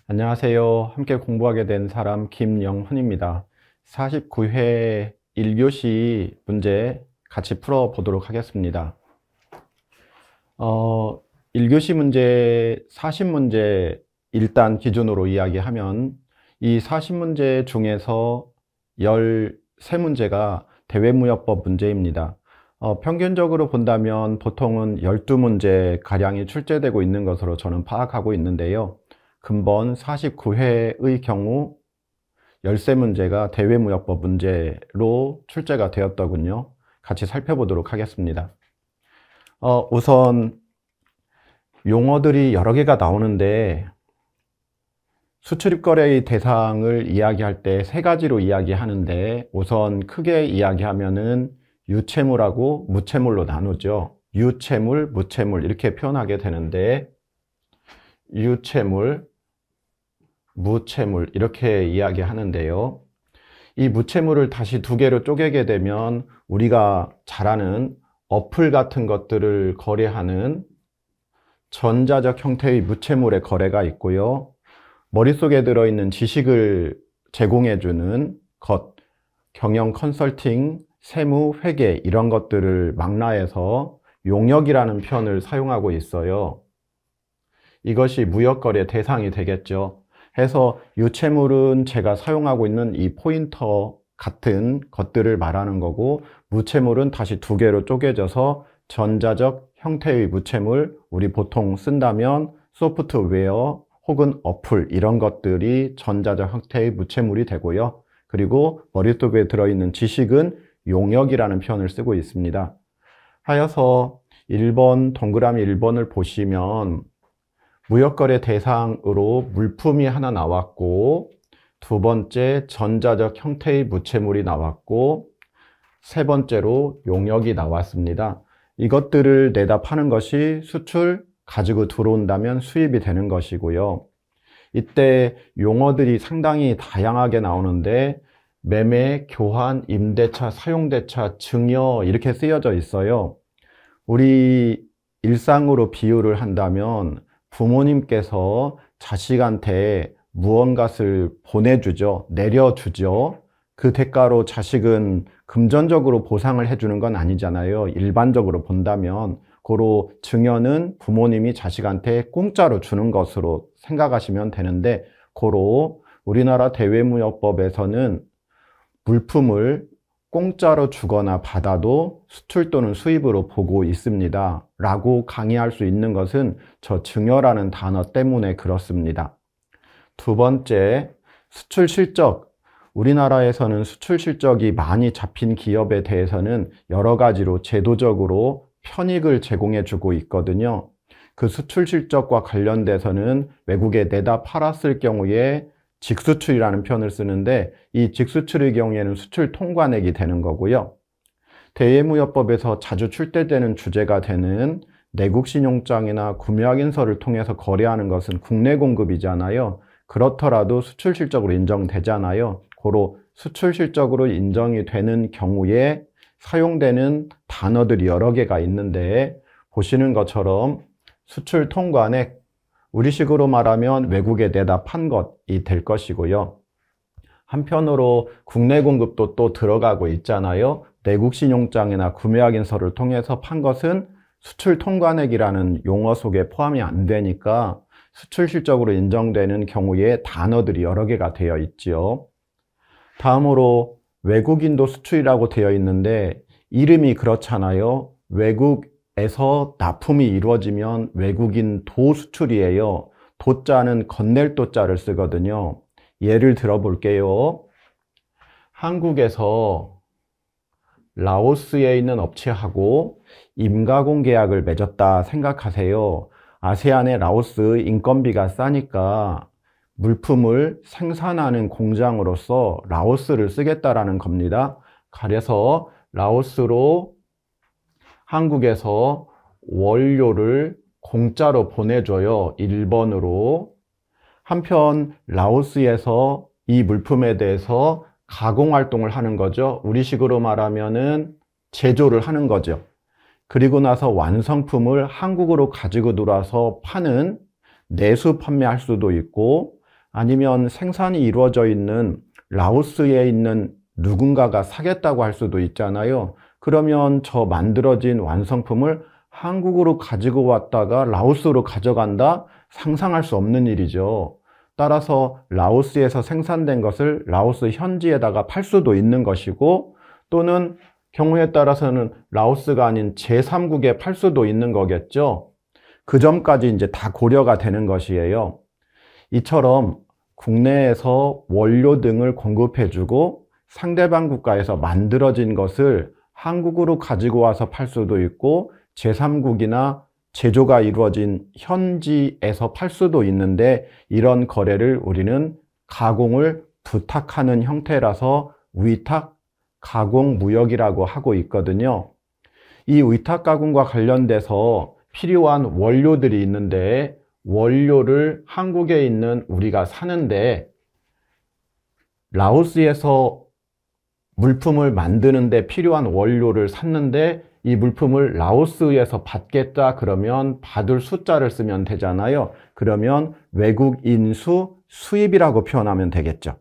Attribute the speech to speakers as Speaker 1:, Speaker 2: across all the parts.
Speaker 1: 안녕하세요. 함께 공부하게 된 사람 김영훈입니다. 49회 1교시 문제 같이 풀어보도록 하겠습니다. 1교시 문제 40문제 일단 기준으로 이야기하면 이 40문제 중에서 13문제가 대외무역법 문제입니다. 평균적으로 본다면 보통은 12문제 가량이 출제되고 있는 것으로 저는 파악하고 있는데요. 근본 49회의 경우 13문제가 대외무역법 문제로 출제가 되었더군요. 같이 살펴보도록 하겠습니다. 우선 용어들이 여러 개가 나오는데 수출입거래의 대상을 이야기할 때 세 가지로 이야기하는데 우선 크게 이야기하면은 유채물하고 무채물로 나누죠. 유채물, 무채물 이렇게 표현하게 되는데 유채물, 무채물 이렇게 이야기하는데요. 이 무채물을 다시 두 개로 쪼개게 되면 우리가 잘 아는 어플 같은 것들을 거래하는 전자적 형태의 무채물의 거래가 있고요. 머릿속에 들어있는 지식을 제공해주는 것, 경영 컨설팅, 세무, 회계 이런 것들을 망라해서 용역이라는 표현을 사용하고 있어요. 이것이 무역거래 대상이 되겠죠. 해서 유채물은 제가 사용하고 있는 이 포인터 같은 것들을 말하는 거고, 무채물은 다시 두 개로 쪼개져서 전자적 형태의 무채물, 우리 보통 쓴다면 소프트웨어 혹은 어플 이런 것들이 전자적 형태의 무채물이 되고요. 그리고 머릿속에 들어있는 지식은 용역이라는 표현을 쓰고 있습니다. 하여서 1번 동그라미 1번을 보시면 무역거래 대상으로 물품이 하나 나왔고, 두 번째 전자적 형태의 무채물이 나왔고, 세 번째로 용역이 나왔습니다. 이것들을 내다 파는 것이 수출, 가지고 들어온다면 수입이 되는 것이고요. 이때 용어들이 상당히 다양하게 나오는데 매매, 교환, 임대차, 사용대차, 증여 이렇게 쓰여져 있어요. 우리 일상으로 비유를 한다면 부모님께서 자식한테 무언가를 보내주죠. 내려주죠. 그 대가로 자식은 금전적으로 보상을 해주는 건 아니잖아요. 일반적으로 본다면. 고로 증여는 부모님이 자식한테 공짜로 주는 것으로 생각하시면 되는데, 고로 우리나라 대외무역법에서는 물품을 공짜로 주거나 받아도 수출 또는 수입으로 보고 있습니다 라고 강의할 수 있는 것은 저 증여라는 단어 때문에 그렇습니다. 두 번째, 수출 실적. 우리나라에서는 수출 실적이 많이 잡힌 기업에 대해서는 여러 가지로 제도적으로 편익을 제공해 주고 있거든요. 그 수출 실적과 관련돼서는 외국에 내다 팔았을 경우에 직수출이라는 표현을 쓰는데, 이 직수출의 경우에는 수출 통관액이 되는 거고요. 대외무역법에서 자주 출제되는 주제가 되는 내국신용장이나 구매확인서를 통해서 거래하는 것은 국내 공급이잖아요. 그렇더라도 수출 실적으로 인정되잖아요. 고로 수출 실적으로 인정이 되는 경우에 사용되는 단어들이 여러 개가 있는데, 보시는 것처럼 수출 통관액, 우리식으로 말하면 외국에 내다 판 것이 될 것이고요. 한편으로 국내 공급도 또 들어가고 있잖아요. 내국 신용장이나 구매확인서를 통해서 판 것은 수출 통관액이라는 용어 속에 포함이 안 되니까 수출 실적으로 인정되는 경우에 단어들이 여러 개가 되어 있지요. 다음으로 외국인도 수출이라고 되어 있는데 이름이 그렇잖아요. 외국에서 납품이 이루어지면 외국인 도 수출이에요. 도자는 건넬 도자를 쓰거든요. 예를 들어 볼게요. 한국에서 라오스에 있는 업체하고 임가공 계약을 맺었다 생각하세요. 아세안의 라오스 인건비가 싸니까 물품을 생산하는 공장으로서 라오스를 쓰겠다라는 겁니다. 그래서 라오스로 한국에서 원료를 공짜로 보내줘요. 일본으로. 한편 라오스에서 이 물품에 대해서 가공 활동을 하는 거죠. 우리식으로 말하면은 제조를 하는 거죠. 그리고 나서 완성품을 한국으로 가지고 들어와서 파는 내수 판매할 수도 있고, 아니면 생산이 이루어져 있는 라오스에 있는 누군가가 사겠다고 할 수도 있잖아요. 그러면 저 만들어진 완성품을 한국으로 가지고 왔다가 라오스로 가져간다? 상상할 수 없는 일이죠. 따라서 라오스에서 생산된 것을 라오스 현지에다가 팔 수도 있는 것이고, 또는 경우에 따라서는 라오스가 아닌 제3국에 팔 수도 있는 거겠죠. 그 점까지 이제 다 고려가 되는 것이에요. 이처럼 국내에서 원료 등을 공급해주고 상대방 국가에서 만들어진 것을 한국으로 가지고 와서 팔 수도 있고, 제3국이나 제조가 이루어진 현지에서 팔 수도 있는데, 이런 거래를 우리는 가공을 부탁하는 형태라서 위탁 가공 무역이라고 하고 있거든요. 이 위탁 가공과 관련돼서 필요한 원료들이 있는데, 원료를 한국에 있는 우리가 사는데, 라오스에서 물품을 만드는데 필요한 원료를 샀는데 이 물품을 라오스에서 받겠다 그러면 받을 숫자를 쓰면 되잖아요. 그러면 외국 인수 수입이라고 표현하면 되겠죠.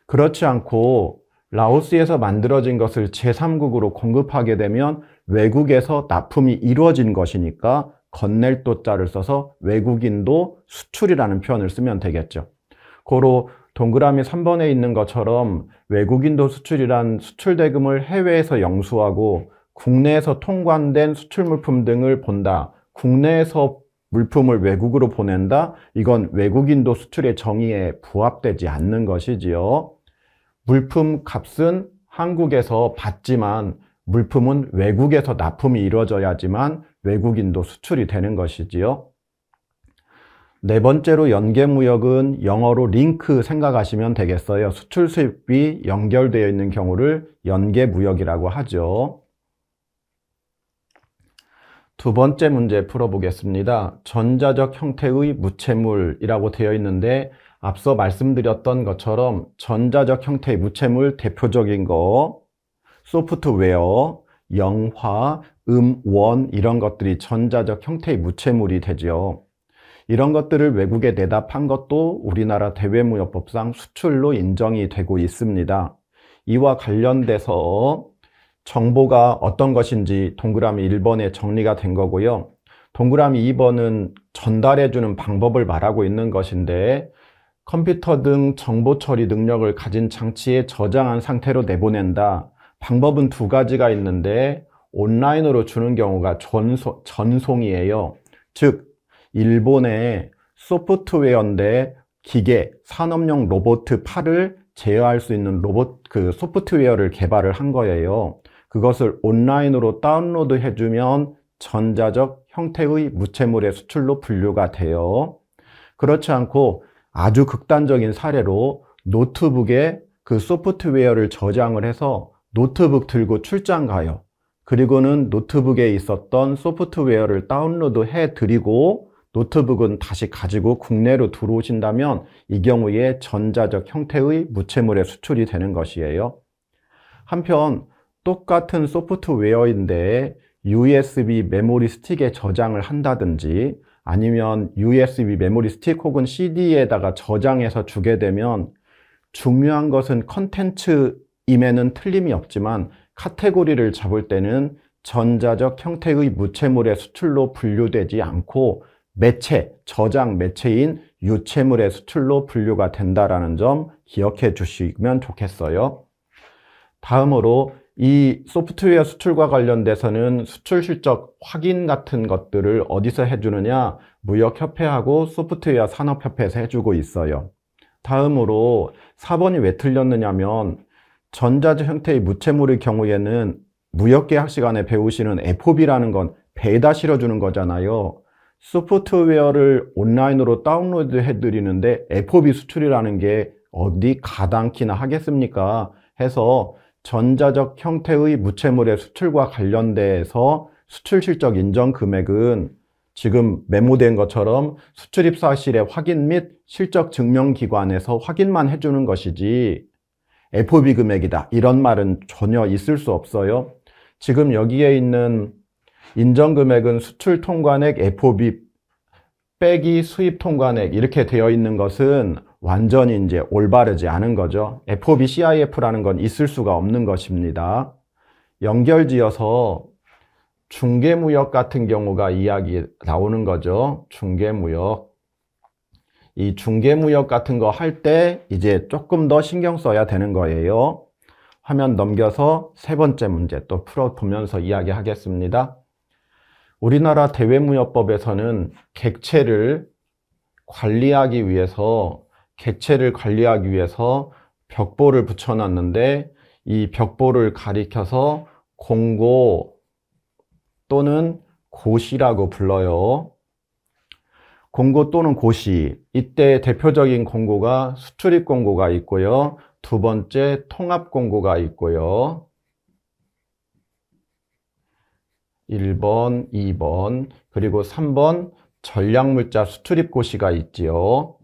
Speaker 1: 그렇지 않고 라오스에서 만들어진 것을 제3국으로 공급하게 되면 외국에서 납품이 이루어진 것이니까 건넬 도자를 써서 외국인도 수출이라는 표현을 쓰면 되겠죠. 고로 동그라미 3번에 있는 것처럼 외국인도 수출이란 수출 대금을 해외에서 영수하고 국내에서 통관된 수출 물품 등을 본다. 국내에서 물품을 외국으로 보낸다. 이건 외국인도 수출의 정의에 부합되지 않는 것이지요. 물품 값은 한국에서 받지만 물품은 외국에서 납품이 이루어져야지만 외국인도 수출이 되는 것이지요. 네 번째로 연계무역은 영어로 링크 생각하시면 되겠어요. 수출 수입이 연결되어 있는 경우를 연계무역이라고 하죠. 두 번째 문제 풀어보겠습니다. 전자적 형태의 무채물이라고 되어 있는데, 앞서 말씀드렸던 것처럼 전자적 형태의 무채물 대표적인 거 소프트웨어, 영화, 원 이런 것들이 전자적 형태의 무채물이 되죠. 이런 것들을 외국에 내다 판 것도 우리나라 대외무역법상 수출로 인정이 되고 있습니다. 이와 관련돼서 정보가 어떤 것인지 동그라미 1번에 정리가 된 거고요. 동그라미 2번은 전달해주는 방법을 말하고 있는 것인데, 컴퓨터 등 정보 처리 능력을 가진 장치에 저장한 상태로 내보낸다. 방법은 두 가지가 있는데 온라인으로 주는 경우가 전송이에요. 즉 일본의 소프트웨어인데 기계, 산업용 로봇 팔을 제어할 수 있는 소프트웨어를 개발을 한 거예요. 그것을 온라인으로 다운로드 해주면 전자적 형태의 무채물의 수출로 분류가 돼요. 그렇지 않고 아주 극단적인 사례로 노트북에 그 소프트웨어를 저장을 해서 노트북 들고 출장 가요. 그리고는 노트북에 있었던 소프트웨어를 다운로드 해드리고 노트북은 다시 가지고 국내로 들어오신다면 이 경우에 전자적 형태의 무채물의 수출이 되는 것이에요. 한편 똑같은 소프트웨어인데 USB 메모리 스틱에 저장을 한다든지 아니면 USB 메모리 스틱 혹은 CD에다가 저장해서 주게 되면 중요한 것은 컨텐츠임에는 틀림이 없지만 카테고리를 잡을 때는 전자적 형태의 무채물의 수출로 분류되지 않고 매체, 저장 매체인 유채물의 수출로 분류가 된다는 점 기억해 주시면 좋겠어요. 다음으로 이 소프트웨어 수출과 관련돼서는 수출 실적 확인 같은 것들을 어디서 해주느냐? 무역협회하고 소프트웨어 산업협회에서 해주고 있어요. 다음으로 4번이 왜 틀렸느냐면 전자적 형태의 무채물의 경우에는 무역계약 시간에 배우시는 FOB라는 건 배에다 실어주는 거잖아요. 소프트웨어를 온라인으로 다운로드 해드리는데 FOB 수출이라는 게 어디 가당키나 하겠습니까? 해서 전자적 형태의 무채물의 수출과 관련돼서 수출 실적 인정 금액은 지금 메모된 것처럼 수출입사실의 확인 및 실적 증명기관에서 확인만 해주는 것이지 FOB 금액이다 이런 말은 전혀 있을 수 없어요. 지금 여기에 있는 인정금액은 수출 통관액 FOB 빼기 수입 통관액 이렇게 되어 있는 것은 완전히 이제 올바르지 않은 거죠. FOB CIF라는 건 있을 수가 없는 것입니다. 연결지어서 중개무역 같은 경우가 이야기 나오는 거죠. 중개무역. 이 중개무역 같은 거 할 때 이제 조금 더 신경 써야 되는 거예요. 화면 넘겨서 세 번째 문제 또 풀어보면서 이야기하겠습니다. 우리나라 대외무역법에서는 객체를 관리하기 위해서 벽보를 붙여놨는데 이 벽보를 가리켜서 공고 또는 고시라고 불러요. 공고 또는 고시, 이때 대표적인 공고가 수출입 공고가 있고요. 두 번째 통합 공고가 있고요. 1번, 2번, 그리고 3번 전략물자 수출입 고시가 있지요.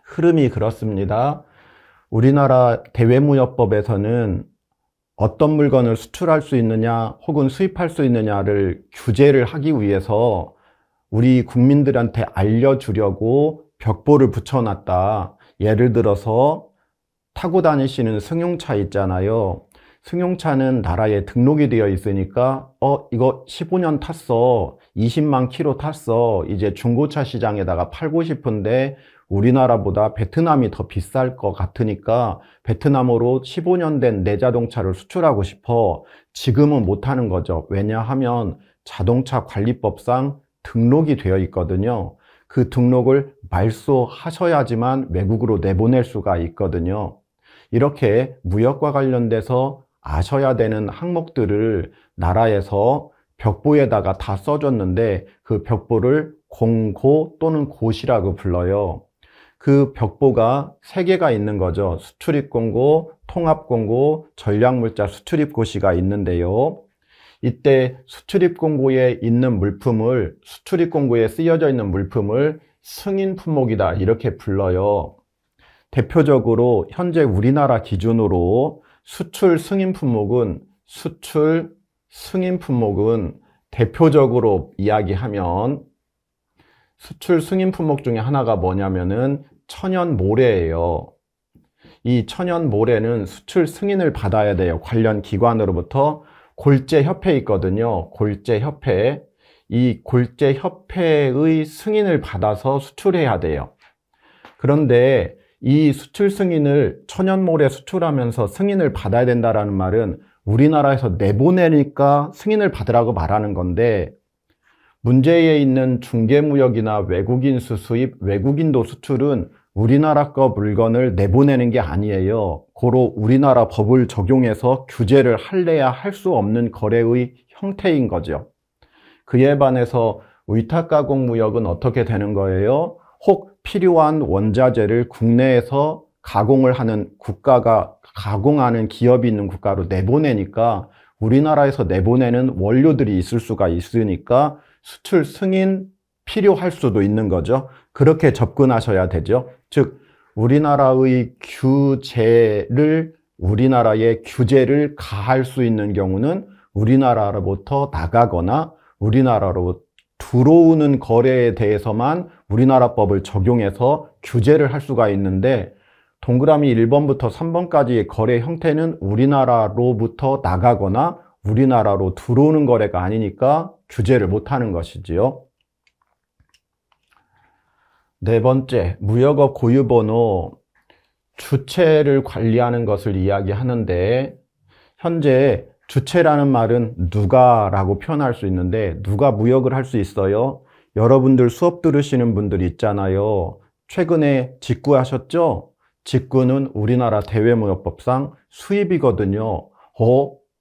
Speaker 1: 흐름이 그렇습니다. 우리나라 대외무역법에서는 어떤 물건을 수출할 수 있느냐 혹은 수입할 수 있느냐를 규제를 하기 위해서 우리 국민들한테 알려주려고 벽보를 붙여놨다. 예를 들어서 타고 다니시는 승용차 있잖아요. 승용차는 나라에 등록이 되어 있으니까 이거 15년 탔어, 20만 킬로 탔어, 이제 중고차 시장에다가 팔고 싶은데 우리나라보다 베트남이 더 비쌀 것 같으니까 베트남으로 15년 된 내 자동차를 수출하고 싶어. 지금은 못하는 거죠. 왜냐하면 자동차 관리법상 등록이 되어 있거든요. 그 등록을 말소하셔야지만 외국으로 내보낼 수가 있거든요. 이렇게 무역과 관련돼서 아셔야 되는 항목들을 나라에서 벽보에다가 다 써줬는데 그 벽보를 공고 또는 고시라고 불러요. 그 벽보가 3개가 있는 거죠. 수출입 공고, 통합 공고, 전략물자 수출입 고시가 있는데요. 이때 수출입 공고에 있는 물품을, 수출입 공고에 쓰여져 있는 물품을 승인 품목이다 이렇게 불러요. 대표적으로 현재 우리나라 기준으로 수출 승인 품목은 대표적으로 이야기하면 수출 승인 품목 중에 하나가 뭐냐면은 천연모래예요. 이 천연모래는 수출 승인을 받아야 돼요. 관련 기관으로부터. 골재협회 있거든요. 골재협회. 이 골재협회의 승인을 받아서 수출해야 돼요. 그런데 이 수출 승인을 천연모래 수출하면서 승인을 받아야 된다는 말은 우리나라에서 내보내니까 승인을 받으라고 말하는 건데, 문제에 있는 중개무역이나 외국인수 수입, 외국인도 수출은 우리나라 거 물건을 내보내는 게 아니에요. 고로 우리나라 법을 적용해서 규제를 할래야 할 수 없는 거래의 형태인 거죠. 그에 반해서 위탁가공무역은 어떻게 되는 거예요? 혹 필요한 원자재를 국내에서 가공을 하는 국가가, 가공하는 기업이 있는 국가로 내보내니까 우리나라에서 내보내는 원료들이 있을 수가 있으니까 수출 승인 필요할 수도 있는 거죠. 그렇게 접근하셔야 되죠. 즉 우리나라의 우리나라의 규제를 가할 수 있는 경우는 우리나라로부터 나가거나 우리나라로 들어오는 거래에 대해서만 우리나라 법을 적용해서 규제를 할 수가 있는데, 동그라미 1번부터 3번까지의 거래 형태는 우리나라로부터 나가거나 우리나라로 들어오는 거래가 아니니까 규제를 못하는 것이지요. 네 번째, 무역업 고유번호. 주체를 관리하는 것을 이야기하는데, 현재 주체라는 말은 누가라고 표현할 수 있는데 누가 무역을 할 수 있어요? 여러분들 수업 들으시는 분들 있잖아요. 최근에 직구하셨죠? 직구는 우리나라 대외무역법상 수입이거든요.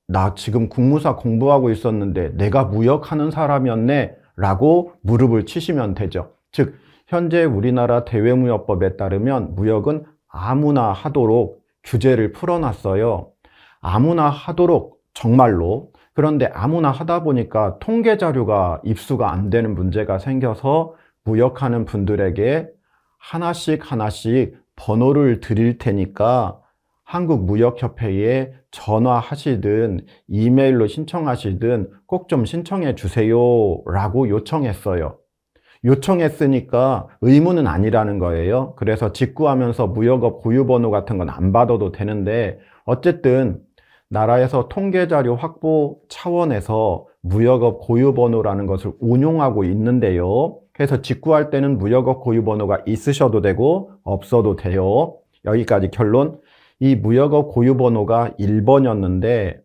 Speaker 1: 나 지금 국무사 공부하고 있었는데 내가 무역하는 사람이었네 라고 무릎을 치시면 되죠. 즉 현재 우리나라 대외무역법에 따르면 무역은 아무나 하도록 규제를 풀어놨어요. 아무나 하도록, 정말로. 그런데 아무나 하다 보니까 통계 자료가 입수가 안 되는 문제가 생겨서 무역하는 분들에게 하나씩 번호를 드릴 테니까 한국무역협회에 전화하시든 이메일로 신청하시든 꼭 좀 신청해 주세요 라고 요청했어요. 요청했으니까 의무는 아니라는 거예요. 그래서 직구하면서 무역업 고유번호 같은 건 안 받아도 되는데 어쨌든 나라에서 통계자료 확보 차원에서 무역업 고유번호라는 것을 운용하고 있는데요. 그래서 직구할 때는 무역업 고유번호가 있으셔도 되고 없어도 돼요. 여기까지 결론. 이 무역업 고유번호가 1번이었는데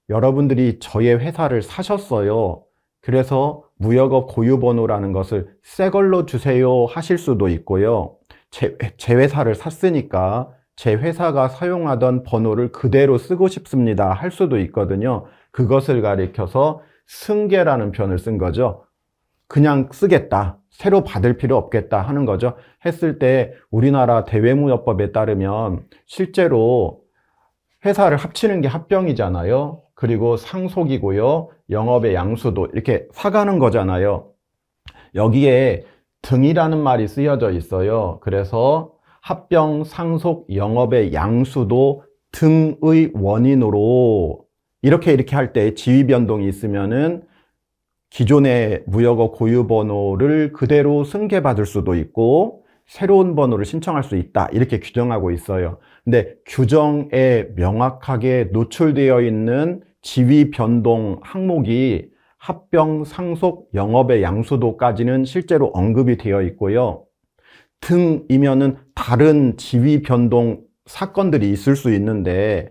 Speaker 1: 여러분들이 저의 회사를 사셨어요. 그래서 무역업 고유번호라는 것을 새 걸로 주세요 하실 수도 있고요. 제 회사를 샀으니까 제 회사가 사용하던 번호를 그대로 쓰고 싶습니다 할 수도 있거든요. 그것을 가리켜서 승계라는 표현을 쓴 거죠. 그냥 쓰겠다, 새로 받을 필요 없겠다 하는 거죠. 했을 때 우리나라 대외무역법에 따르면 실제로 회사를 합치는 게 합병이잖아요. 그리고 상속이고요. 영업의 양수도 이렇게 사가는 거잖아요. 여기에 등이라는 말이 쓰여져 있어요. 그래서 합병, 상속, 영업의 양수도 등의 원인으로 이렇게 할 때 지위 변동이 있으면은 기존의 무역업 고유번호를 그대로 승계받을 수도 있고 새로운 번호를 신청할 수 있다 이렇게 규정하고 있어요. 근데 규정에 명확하게 노출되어 있는 지위 변동 항목이 합병, 상속, 영업의 양수도까지는 실제로 언급이 되어 있고요. 등이면은 다른 지위 변동 사건들이 있을 수 있는데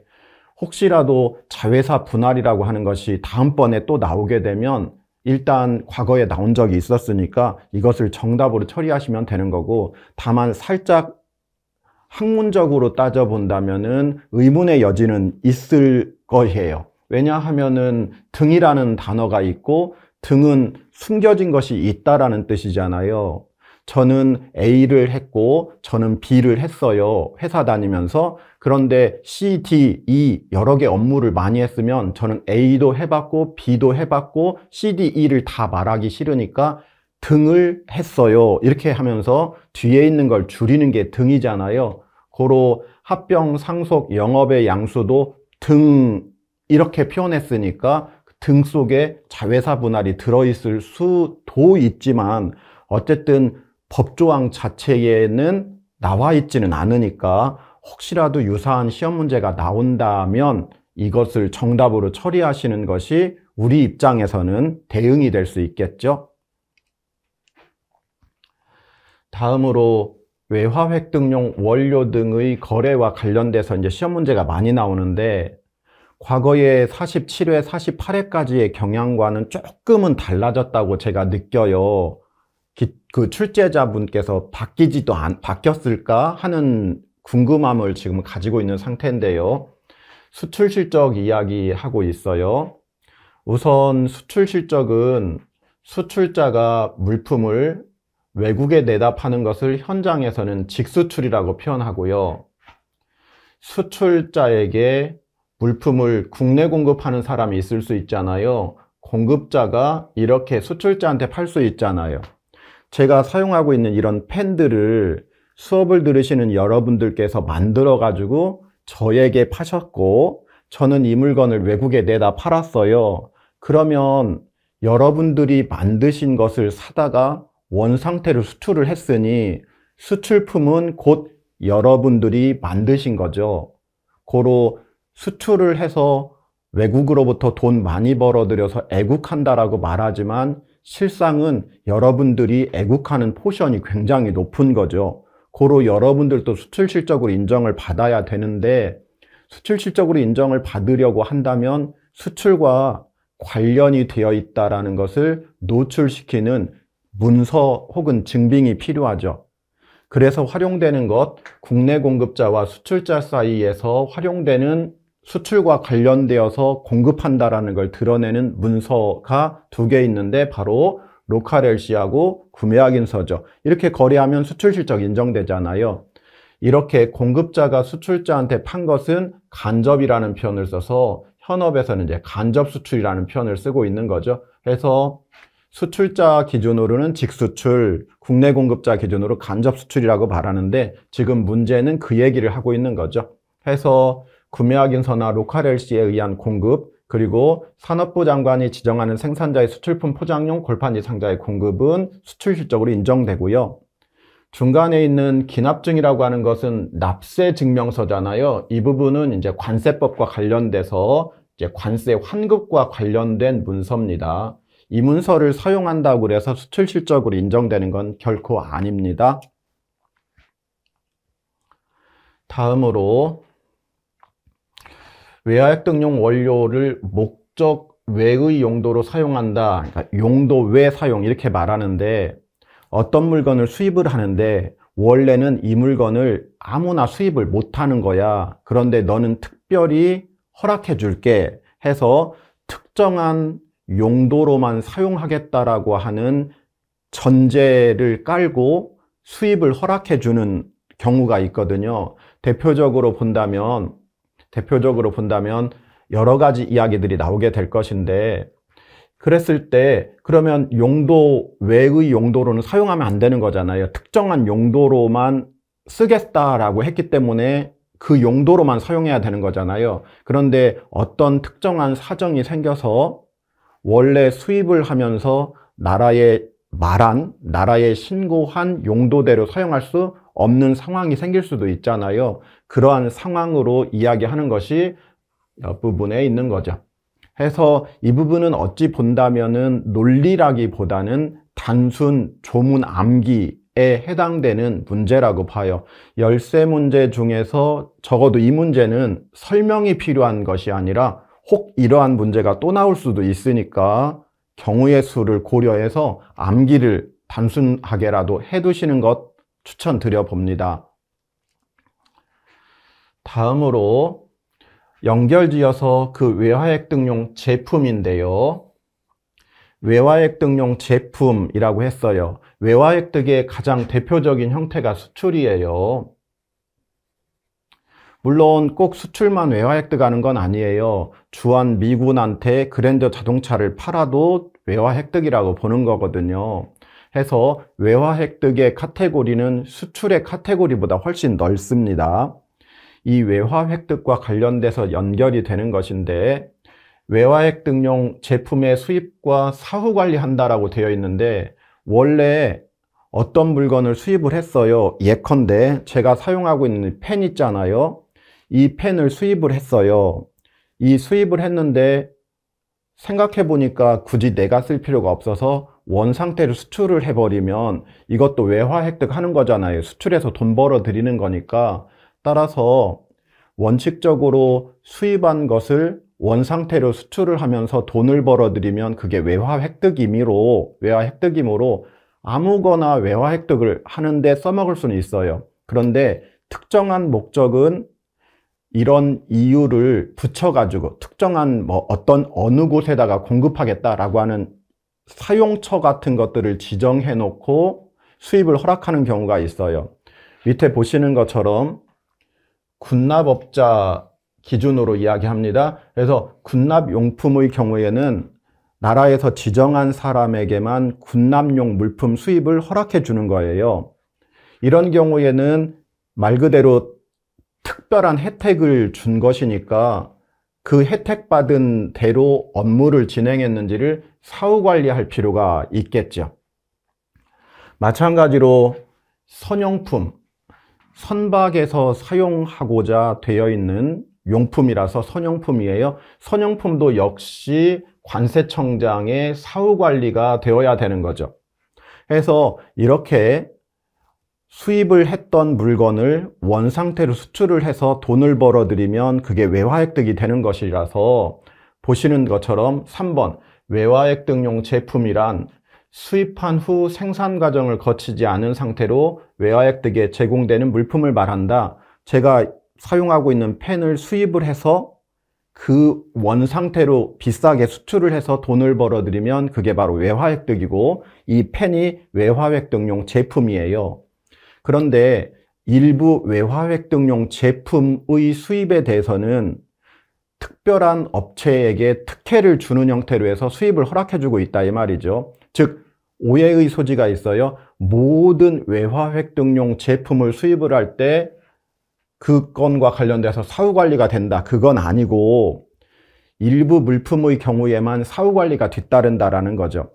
Speaker 1: 혹시라도 자회사 분할이라고 하는 것이 다음번에 또 나오게 되면 일단 과거에 나온 적이 있었으니까 이것을 정답으로 처리하시면 되는 거고, 다만 살짝 학문적으로 따져본다면은 의문의 여지는 있을 거예요. 왜냐하면은 등이라는 단어가 있고 등은 숨겨진 것이 있다라는 뜻이잖아요. 저는 A를 했고 저는 B를 했어요. 회사 다니면서. 그런데 C, D, E 여러 개 업무를 많이 했으면 저는 A도 해봤고 B도 해봤고 C, D, E를 다 말하기 싫으니까 등을 했어요. 이렇게 하면서 뒤에 있는 걸 줄이는 게 등이잖아요. 고로 합병, 상속, 영업의 양수도 등 이렇게 표현했으니까 등 속에 자회사 분할이 들어있을 수도 있지만 어쨌든 법조항 자체에는 나와 있지는 않으니까 혹시라도 유사한 시험 문제가 나온다면 이것을 정답으로 처리하시는 것이 우리 입장에서는 대응이 될 수 있겠죠. 다음으로 외화 획득용 원료 등의 거래와 관련돼서 이제 시험 문제가 많이 나오는데 과거에 47회, 48회까지의 경향과는 조금은 달라졌다고 제가 느껴요. 그 출제자분께서 바뀌었을까 하는 궁금함을 지금 가지고 있는 상태인데요. 수출 실적 이야기하고 있어요. 우선 수출 실적은 수출자가 물품을 외국에 내다 파는 것을 현장에서는 직수출이라고 표현하고요. 수출자에게 물품을 국내 공급하는 사람이 있을 수 있잖아요. 공급자가 이렇게 수출자한테 팔 수 있잖아요. 제가 사용하고 있는 이런 펜들을 수업을 들으시는 여러분들께서 만들어 가지고 저에게 파셨고 저는 이 물건을 외국에 내다 팔았어요. 그러면 여러분들이 만드신 것을 사다가 원상태로 수출을 했으니 수출품은 곧 여러분들이 만드신 거죠. 고로 수출을 해서 외국으로부터 돈 많이 벌어들여서 애국한다라고 말하지만 실상은 여러분들이 애국하는 포션이 굉장히 높은 거죠. 고로 여러분들도 수출 실적으로 인정을 받아야 되는데 수출 실적으로 인정을 받으려고 한다면 수출과 관련이 되어 있다는 것을 노출시키는 문서 혹은 증빙이 필요하죠. 그래서 활용되는 것, 국내 공급자와 수출자 사이에서 활용되는 수출과 관련되어서 공급한다라는 걸 드러내는 문서가 두 개 있는데 바로 로컬 LC하고 구매 확인서죠. 이렇게 거래하면 수출 실적 인정되잖아요. 이렇게 공급자가 수출자한테 판 것은 간접이라는 표현을 써서 현업에서는 이제 간접 수출이라는 표현을 쓰고 있는 거죠. 그래서 수출자 기준으로는 직수출, 국내 공급자 기준으로 간접 수출이라고 말하는데 지금 문제는 그 얘기를 하고 있는 거죠. 해서 구매 확인서나 로컬 LC에 의한 공급, 그리고 산업부 장관이 지정하는 생산자의 수출품 포장용 골판지 상자의 공급은 수출 실적으로 인정되고요. 중간에 있는 기납증이라고 하는 것은 납세 증명서잖아요. 이 부분은 이제 관세법과 관련돼서 이제 관세 환급과 관련된 문서입니다. 이 문서를 사용한다고 해서 수출 실적으로 인정되는 건 결코 아닙니다. 다음으로 외화획득용 원료를 목적 외의 용도로 사용한다. 그러니까 용도 외 사용 이렇게 말하는데 어떤 물건을 수입을 하는데 원래는 이 물건을 아무나 수입을 못하는 거야. 그런데 너는 특별히 허락해 줄게 해서 특정한 용도로만 사용하겠다라고 하는 전제를 깔고 수입을 허락해 주는 경우가 있거든요. 대표적으로 본다면 여러 가지 이야기들이 나오게 될 것인데, 그랬을 때 그러면 용도 외의 용도로는 사용하면 안 되는 거잖아요. 특정한 용도로만 쓰겠다라고 했기 때문에 그 용도로만 사용해야 되는 거잖아요. 그런데 어떤 특정한 사정이 생겨서 원래 수입을 하면서 나라에 신고한 용도대로 사용할 수 없는 상황이 생길 수도 있잖아요. 그러한 상황으로 이야기하는 것이 옆부분에 있는 거죠. 해서 이 부분은 어찌 본다면은 논리라기보다는 단순 조문 암기에 해당되는 문제라고 봐요. 13문제 중에서 적어도 이 문제는 설명이 필요한 것이 아니라 혹 이러한 문제가 또 나올 수도 있으니까 경우의 수를 고려해서 암기를 단순하게라도 해두시는 것 추천드려 봅니다. 다음으로 연결지어서 그 외화획득용 제품인데요. 외화획득용 제품이라고 했어요. 외화획득의 가장 대표적인 형태가 수출이에요. 물론 꼭 수출만 외화획득하는 건 아니에요. 주한 미군한테 그랜저 자동차를 팔아도 외화획득이라고 보는 거거든요. 해서 외화획득의 카테고리는 수출의 카테고리보다 훨씬 넓습니다. 이 외화획득과 관련돼서 연결이 되는 것인데, 외화획득용 제품의 수입과 사후관리한다라고 되어 있는데, 원래 어떤 물건을 수입을 했어요. 예컨대 제가 사용하고 있는 펜 있잖아요. 이 펜을 수입을 했어요. 이 수입을 했는데 생각해 보니까 굳이 내가 쓸 필요가 없어서 원상태로 수출을 해버리면 이것도 외화획득하는 거잖아요. 수출해서 돈 벌어 들이는 거니까. 따라서 원칙적으로 수입한 것을 원상태로 수출을 하면서 돈을 벌어들이면 그게 외화획득이므로 아무거나 외화획득을 하는데 써먹을 수는 있어요. 그런데 특정한 목적은 이런 이유를 붙여가지고 특정한 어느 곳에다가 공급하겠다라고 하는 사용처 같은 것들을 지정해 놓고 수입을 허락하는 경우가 있어요. 밑에 보시는 것처럼 군납업자 기준으로 이야기합니다. 그래서 군납용품의 경우에는 나라에서 지정한 사람에게만 군납용 물품 수입을 허락해 주는 거예요. 이런 경우에는 말 그대로 특별한 혜택을 준 것이니까 그 혜택받은 대로 업무를 진행했는지를 사후관리할 필요가 있겠죠. 마찬가지로 선용품, 선박에서 사용하고자 되어 있는 용품이라서 선용품이에요. 선용품도 역시 관세청장의 사후관리가 되어야 되는 거죠. 해서 이렇게 수입을 했던 물건을 원상태로 수출을 해서 돈을 벌어들이면 그게 외화획득이 되는 것이라서 보시는 것처럼 3번 외화획득용 제품이란 수입한 후 생산 과정을 거치지 않은 상태로 외화획득에 제공되는 물품을 말한다. 제가 사용하고 있는 펜을 수입을 해서 그 원상태로 비싸게 수출을 해서 돈을 벌어들이면 그게 바로 외화획득이고 이 펜이 외화획득용 제품이에요. 그런데 일부 외화획득용 제품의 수입에 대해서는 특별한 업체에게 특혜를 주는 형태로 해서 수입을 허락해주고 있다 이 말이죠. 즉 오해의 소지가 있어요. 모든 외화획득용 제품을 수입을 할 때 그 건과 관련돼서 사후관리가 된다. 그건 아니고 일부 물품의 경우에만 사후관리가 뒤따른다라는 거죠.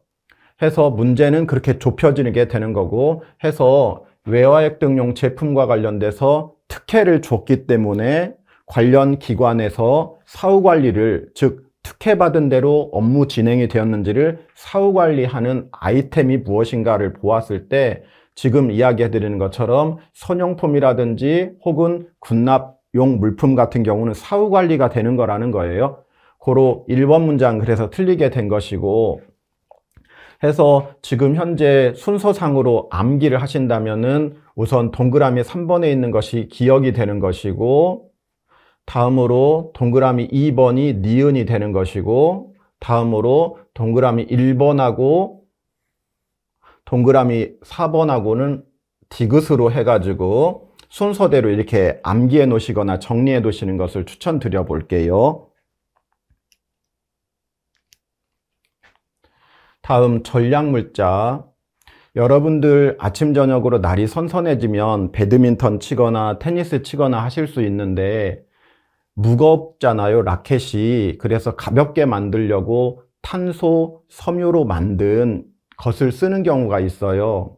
Speaker 1: 해서 문제는 그렇게 좁혀지게 되는 거고, 해서 외화액 등용 제품과 관련돼서 특혜를 줬기 때문에 관련 기관에서 사후관리를, 즉 특혜받은 대로 업무 진행이 되었는지를 사후관리하는 아이템이 무엇인가를 보았을 때 지금 이야기해드리는 것처럼 선용품이라든지 혹은 군납용 물품 같은 경우는 사후관리가 되는 거라는 거예요. 고로 1번 문장 그래서 틀리게 된 것이고, 해서 지금 현재 순서상으로 암기를 하신다면은 우선 동그라미 3번에 있는 것이 기억이 되는 것이고, 다음으로 동그라미 2번이 니은이 되는 것이고, 다음으로 동그라미 1번하고 동그라미 4번하고는 디귿으로 해가지고 순서대로 이렇게 암기해 놓으시거나 정리해 두시는 것을 추천드려 볼게요. 다음 전략물자. 여러분들 아침 저녁으로 날이 선선해지면 배드민턴 치거나 테니스 치거나 하실 수 있는데 무겁잖아요, 라켓이. 그래서 가볍게 만들려고 탄소 섬유로 만든 것을 쓰는 경우가 있어요.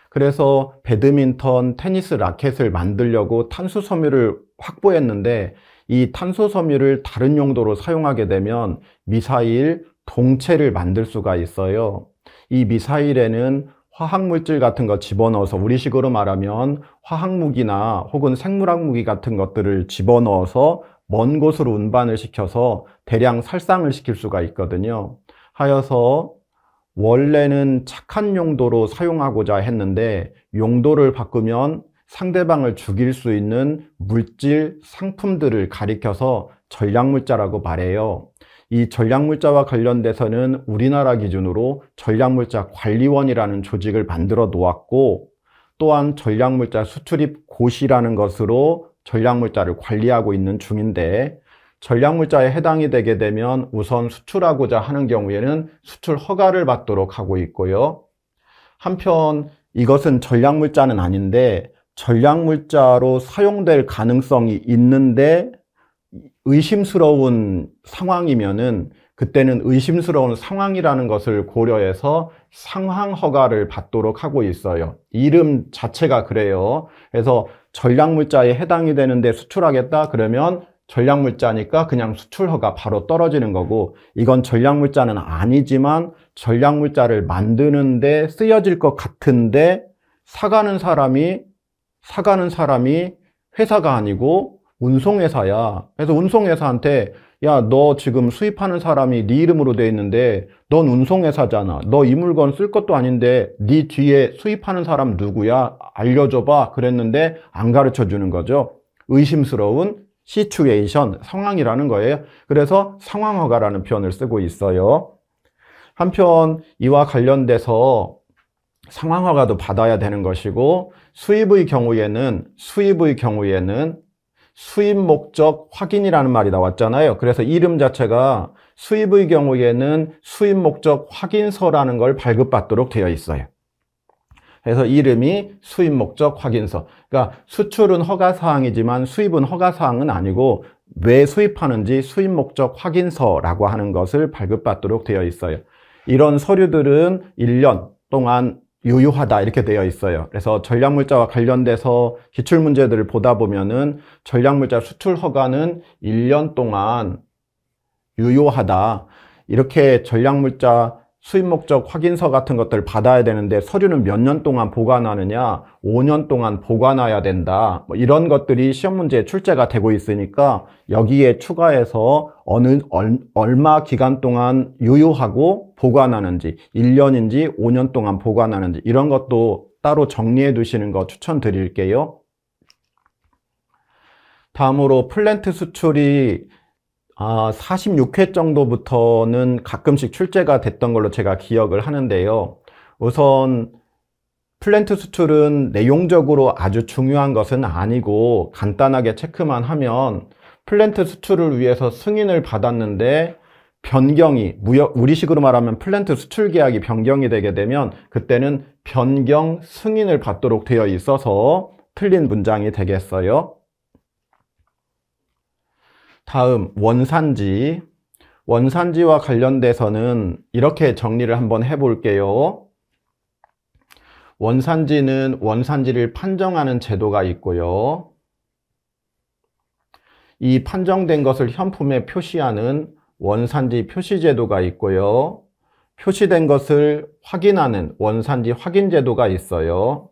Speaker 1: 그래서 배드민턴, 테니스 라켓을 만들려고 탄소 섬유를 확보했는데 이 탄소 섬유를 다른 용도로 사용하게 되면 미사일, 동체를 만들 수가 있어요. 이 미사일에는 화학물질 같은 거 집어넣어서, 우리식으로 말하면 화학무기나 혹은 생물학무기 같은 것들을 집어넣어서 먼 곳으로 운반을 시켜서 대량 살상을 시킬 수가 있거든요. 하여서 원래는 착한 용도로 사용하고자 했는데 용도를 바꾸면 상대방을 죽일 수 있는 물질, 상품들을 가리켜서 전략물자라고 말해요. 이 전략물자와 관련돼서는 우리나라 기준으로 전략물자 관리원이라는 조직을 만들어 놓았고, 또한 전략물자 수출입 고시라는 것으로 전략물자를 관리하고 있는 중인데, 전략물자에 해당이 되게 되면 우선 수출하고자 하는 경우에는 수출 허가를 받도록 하고 있고요. 한편 이것은 전략물자는 아닌데 전략물자로 사용될 가능성이 있는데 의심스러운 상황이면은 그때는 의심스러운 상황이라는 것을 고려해서 상황 허가를 받도록 하고 있어요. 이름 자체가 그래요. 그래서 전략물자에 해당이 되는데 수출하겠다 그러면 전략물자니까 그냥 수출 허가 바로 떨어지는 거고, 이건 전략물자는 아니지만 전략물자를 만드는데 쓰여질 것 같은데 사가는 사람이 회사가 아니고 운송회사야. 그래서 운송회사한테 야, 너 지금 수입하는 사람이 네 이름으로 돼 있는데 넌 운송회사잖아. 너 이 물건 쓸 것도 아닌데 네 뒤에 수입하는 사람 누구야? 알려줘봐. 그랬는데 안 가르쳐 주는 거죠. 의심스러운 시츄에이션, 상황이라는 거예요. 그래서 상황허가라는 표현을 쓰고 있어요. 한편 이와 관련돼서 상황허가도 받아야 되는 것이고, 수입의 경우에는 수입 목적 확인이라는 말이 나왔잖아요. 그래서 이름 자체가 수입의 경우에는 수입 목적 확인서라는 걸 발급받도록 되어 있어요. 그래서 이름이 수입 목적 확인서. 그러니까 수출은 허가사항이지만 수입은 허가사항은 아니고 왜 수입하는지 수입 목적 확인서라고 하는 것을 발급받도록 되어 있어요. 이런 서류들은 1년 동안 유효하다 이렇게 되어 있어요. 그래서 전략물자와 관련돼서 기출문제들을 보다 보면은 전략물자 수출 허가는 1년 동안 유효하다. 이렇게 전략물자 수입 목적 확인서 같은 것들을 받아야 되는데 서류는 몇 년 동안 보관하느냐, 5년 동안 보관해야 된다. 뭐 이런 것들이 시험 문제에 출제가 되고 있으니까 여기에 추가해서 얼마 기간 동안 유효하고 보관하는지, 1년인지 5년 동안 보관하는지 이런 것도 따로 정리해 두시는 거 추천드릴게요. 다음으로 플랜트 수출이 46회 정도부터는 가끔씩 출제가 됐던 걸로 제가 기억을 하는데요. 우선 플랜트 수출은 내용적으로 아주 중요한 것은 아니고 간단하게 체크만 하면 플랜트 수출을 위해서 승인을 받았는데 변경이, 우리식으로 말하면 플랜트 수출 계약이 변경이 되게 되면 그때는 변경 승인을 받도록 되어 있어서 틀린 문장이 되겠어요. 다음 원산지. 원산지와 관련돼서는 이렇게 정리를 한번 해볼게요. 원산지는 원산지를 판정하는 제도가 있고요. 이 판정된 것을 현품에 표시하는 원산지 표시제도가 있고요. 표시된 것을 확인하는 원산지 확인제도가 있어요.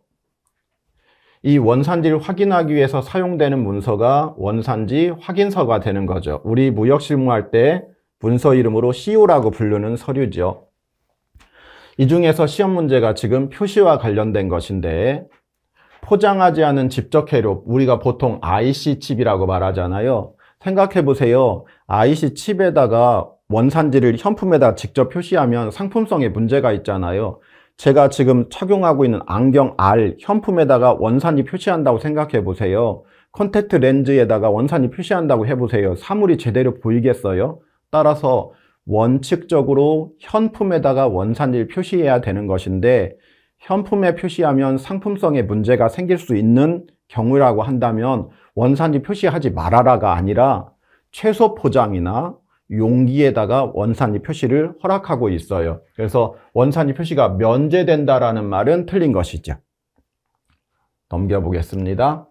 Speaker 1: 이 원산지를 확인하기 위해서 사용되는 문서가 원산지 확인서가 되는 거죠. 우리 무역실무할 때 문서 이름으로 CO라고 부르는 서류죠. 이 중에서 시험 문제가 지금 표시와 관련된 것인데, 포장하지 않은 집적회로, 우리가 보통 IC 칩이라고 말하잖아요. 생각해 보세요. IC 칩에다가 원산지를 현품에다 직접 표시하면 상품성에 문제가 있잖아요. 제가 지금 착용하고 있는 안경 R 현품에다가 원산지 표시한다고 생각해 보세요. 콘택트 렌즈에다가 원산지 표시한다고 해보세요. 사물이 제대로 보이겠어요? 따라서 원칙적으로 현품에다가 원산지를 표시해야 되는 것인데, 현품에 표시하면 상품성에 문제가 생길 수 있는 경우라고 한다면 원산지 표시하지 말아라가 아니라 최소 포장이나 용기에다가 원산지 표시를 허락하고 있어요. 그래서 원산지 표시가 면제된다라는 말은 틀린 것이죠. 넘겨보겠습니다.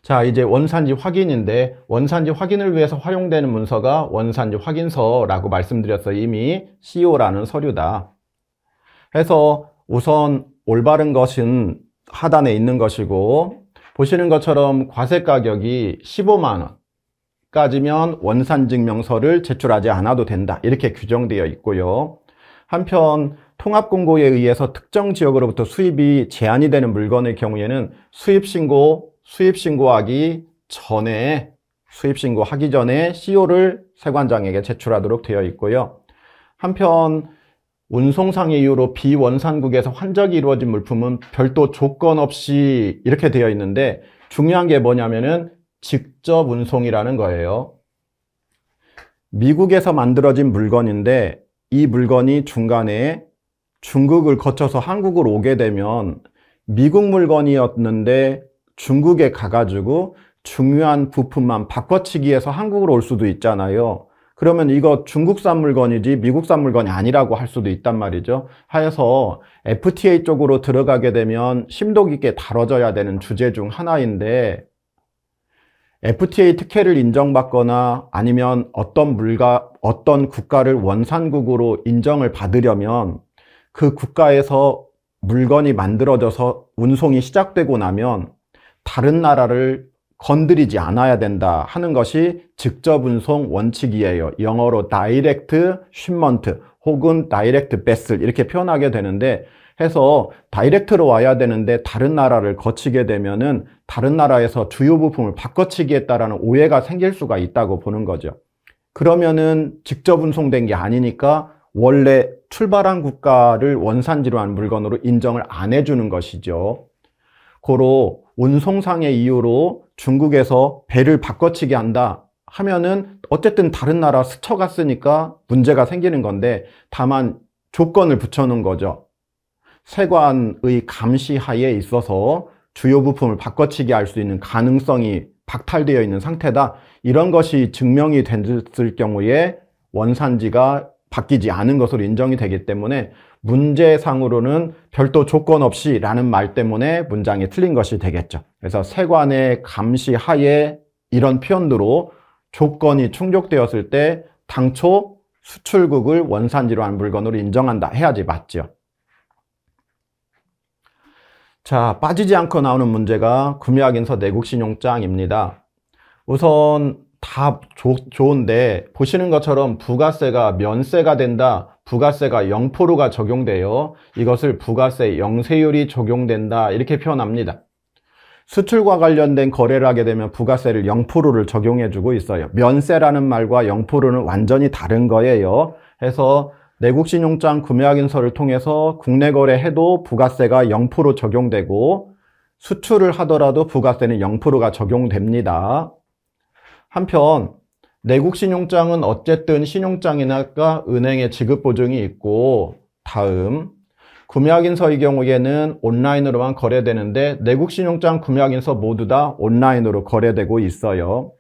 Speaker 1: 자, 이제 원산지 확인인데, 원산지 확인을 위해서 활용되는 문서가 원산지 확인서라고 말씀드렸어요. 이미 CO라는 서류다. 해서 우선 올바른 것은 하단에 있는 것이고, 보시는 것처럼 과세 가격이 15만 원까지면 원산증명서를 제출하지 않아도 된다, 이렇게 규정되어 있고요. 한편 통합공고에 의해서 특정 지역으로부터 수입이 제한이 되는 물건의 경우에는 수입신고하기 전에 CO를 세관장에게 제출하도록 되어 있고요. 한편 운송상의 이유로 비원산국에서 환적이 이루어진 물품은 별도 조건 없이 이렇게 되어 있는데, 중요한 게 뭐냐면은 직접 운송이라는 거예요. 미국에서 만들어진 물건인데 이 물건이 중간에 중국을 거쳐서 한국으로 오게 되면 미국 물건이었는데 중국에 가가지고 중요한 부품만 바꿔치기해서 한국으로 올 수도 있잖아요. 그러면 이거 중국산 물건이지 미국산 물건이 아니라고 할 수도 있단 말이죠. 하여서 FTA 쪽으로 들어가게 되면 심도 깊게 다뤄져야 되는 주제 중 하나인데, FTA 특혜를 인정받거나 아니면 어떤 국가를 원산국으로 인정을 받으려면 그 국가에서 물건이 만들어져서 운송이 시작되고 나면 다른 나라를 건드리지 않아야 된다 하는 것이 직접 운송 원칙이에요. 영어로 Direct Shipment 혹은 Direct Vessel 이렇게 표현하게 되는데, 해서 다이렉트로 와야 되는데 다른 나라를 거치게 되면은 다른 나라에서 주요 부품을 바꿔치기 했다라는 오해가 생길 수가 있다고 보는 거죠. 그러면은 직접 운송된 게 아니니까 원래 출발한 국가를 원산지로 한 물건으로 인정을 안 해주는 것이죠. 고로 운송상의 이유로 중국에서 배를 바꿔치기 한다 하면은 어쨌든 다른 나라 스쳐갔으니까 문제가 생기는 건데, 다만 조건을 붙여놓은 거죠. 세관의 감시하에 있어서 주요 부품을 바꿔치기 할 수 있는 가능성이 박탈되어 있는 상태다, 이런 것이 증명이 됐을 경우에 원산지가 바뀌지 않은 것으로 인정이 되기 때문에 문제상으로는 별도 조건 없이 라는 말 때문에 문장이 틀린 것이 되겠죠. 그래서 세관의 감시하에 이런 표현으로 조건이 충족되었을 때 당초 수출국을 원산지로 한 물건으로 인정한다 해야지 맞죠. 자, 빠지지 않고 나오는 문제가 구매확인서 내국신용장입니다. 우선 다 좋은데 보시는 것처럼 부가세가 면세가 된다, 부가세가 0%가 적용돼요. 이것을 부가세 영세율이 적용된다 이렇게 표현합니다. 수출과 관련된 거래를 하게 되면 부가세를 0%를 적용해 주고 있어요. 면세라는 말과 0%는 완전히 다른 거예요. 해서 내국신용장 구매확인서를 통해서 국내 거래해도 부가세가 0% 적용되고, 수출을 하더라도 부가세는 0%가 적용됩니다. 한편 내국신용장은 어쨌든 신용장이나 은행의 지급 보증이 있고, 다음 구매확인서의 경우에는 온라인으로만 거래되는데 내국신용장 구매확인서 모두 다 온라인으로 거래되고 있어요.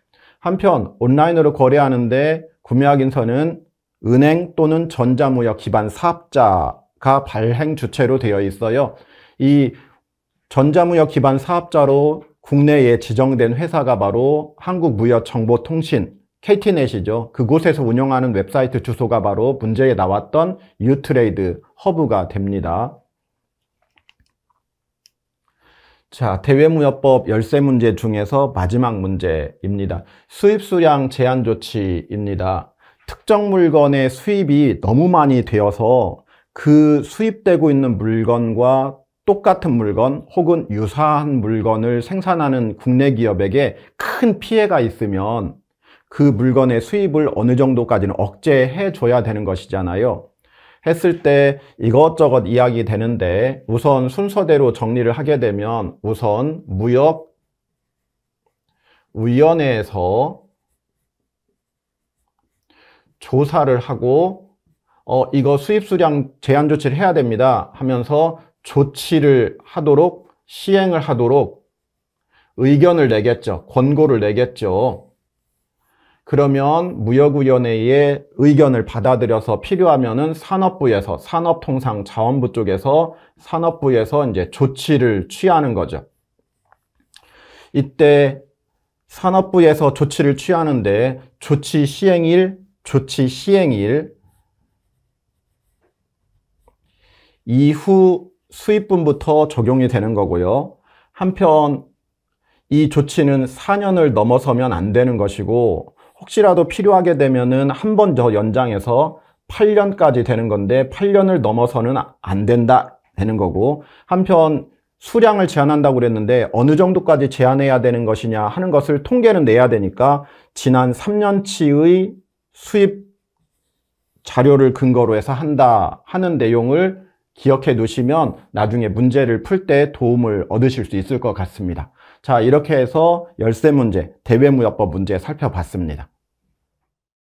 Speaker 1: 한편 온라인으로 거래하는데 구매확인서는 은행 또는 전자무역 기반 사업자가 발행 주체로 되어 있어요. 이 전자무역 기반 사업자로 국내에 지정된 회사가 바로 한국무역정보통신 KT넷이죠. 그곳에서 운영하는 웹사이트 주소가 바로 문제에 나왔던 유트레이드 허브가 됩니다. 자, 대외무역법 열쇠 문제 중에서 마지막 문제입니다. 수입수량 제한 조치입니다. 특정 물건의 수입이 너무 많이 되어서 그 수입되고 있는 물건과 똑같은 물건 혹은 유사한 물건을 생산하는 국내 기업에게 큰 피해가 있으면 그 물건의 수입을 어느 정도까지는 억제해 줘야 되는 것이잖아요. 했을 때 이것저것 이야기 되는데 우선 순서대로 정리를 하게 되면 우선 무역위원회에서 조사를 하고 이거 수입 수량 제한 조치를 해야 됩니다 하면서 조치를 하도록 시행을 하도록 의견을 내겠죠. 권고를 내겠죠. 그러면 무역위원회의 의견을 받아들여서 필요하면은 산업부에서 산업통상자원부 쪽에서 산업부에서 이제 조치를 취하는 거죠. 이때 산업부에서 조치를 취하는데 조치 시행일 이후 수입분부터 적용이 되는 거고요. 한편 이 조치는 4년을 넘어서면 안 되는 것이고 혹시라도 필요하게 되면은 한 번 더 연장해서 8년까지 되는 건데 8년을 넘어서는 안 된다 되는 거고 한편 수량을 제한한다고 그랬는데 어느 정도까지 제한해야 되는 것이냐 하는 것을 통계는 내야 되니까 지난 3년치의 수입 자료를 근거로 해서 한다 하는 내용을 기억해 두시면 나중에 문제를 풀 때 도움을 얻으실 수 있을 것 같습니다. 자, 이렇게 해서 열쇠 문제, 대외무역법 문제 살펴봤습니다.